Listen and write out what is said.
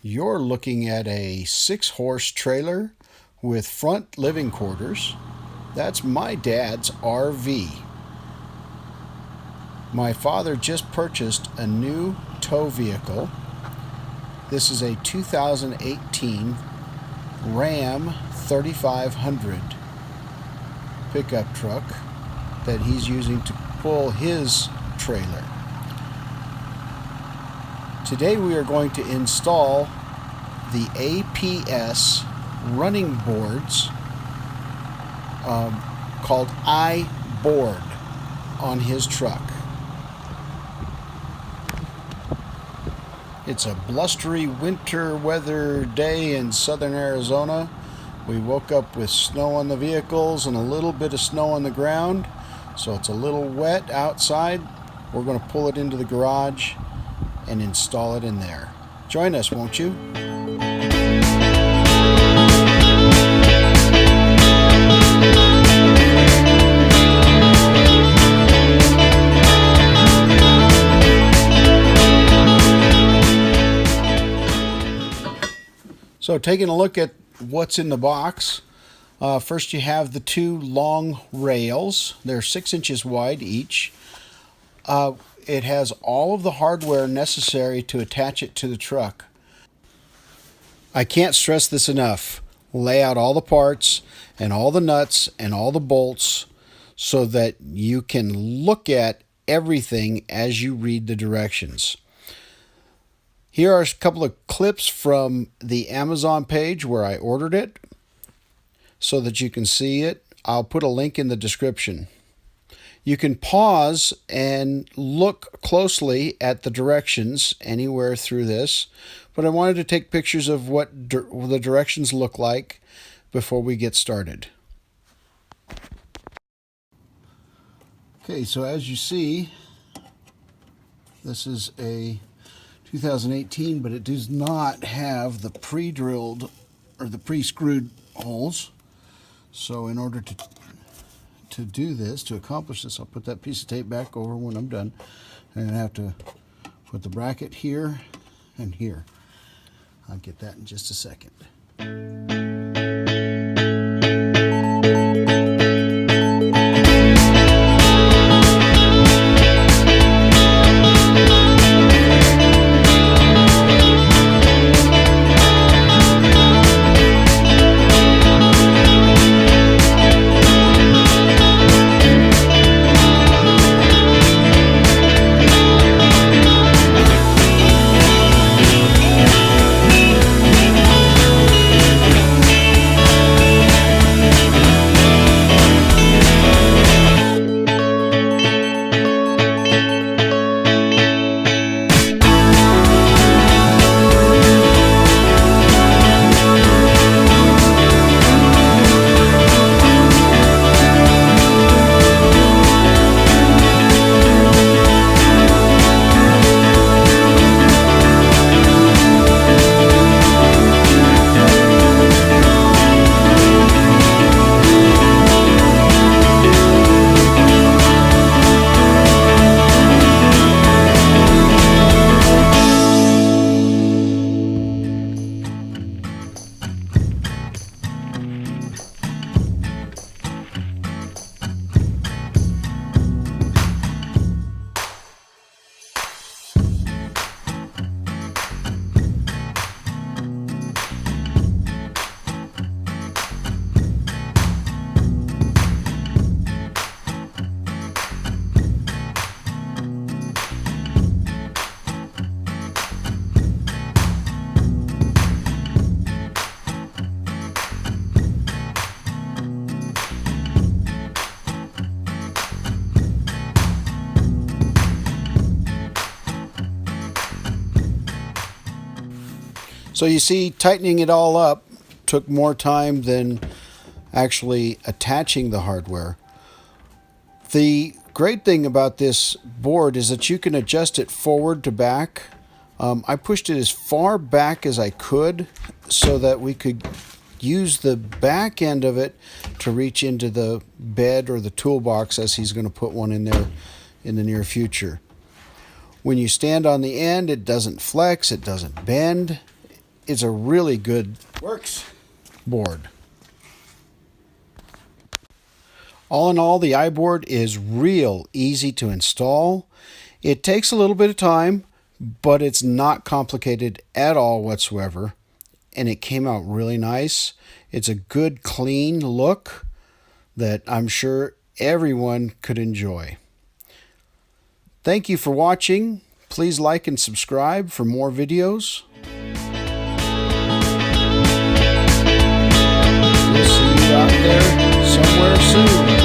You're looking at a 6-horse trailer with front living quarters. That's my dad's RV. My father just purchased a new tow vehicle. This is a 2018 Ram 3500 pickup truck that he's using to pull his trailer. Today we are going to install the APS running boards called iBoard on his truck. It's a blustery winter weather day in southern Arizona. We woke up with snow on the vehicles and a little bit of snow on the ground, so it's a little wet outside. We're going to pull it into the garage and install it in there. Join us, won't you? So taking a look at what's in the box, first you have the two long rails. They're 6 inches wide each. It has all of the hardware necessary to attach it to the truck. I can't stress this enough. Lay out all the parts and all the nuts and all the bolts so that you can look at everything as you read the directions. Here are a couple of clips from the Amazon page where I ordered it so that you can see it. I'll put a link in the description. You can pause and look closely at the directions anywhere through this, but I wanted to take pictures of what the directions look like before we get started. Okay, so as you see, this is a 2018, but it does not have the pre-drilled or the pre-screwed holes. So in order to do this, to accomplish this, I'll put that piece of tape back over when I'm done. And I have to put the bracket here and here. I'll get that in just a second. So you see, tightening it all up took more time than actually attaching the hardware. The great thing about this board is that you can adjust it forward to back. I pushed it as far back as I could so that we could use the back end of it to reach into the bed or the toolbox, as he's going to put one in there in the near future. When you stand on the end, it doesn't flex, it doesn't bend. it's a really good Works. board. All in all, the iBoard is real easy to install. It takes a little bit of time, but it's not complicated at all whatsoever. And it came out really nice. It's a good, clean look that I'm sure everyone could enjoy. Thank you for watching. Please like and subscribe for more videos. We'll see you out there somewhere soon.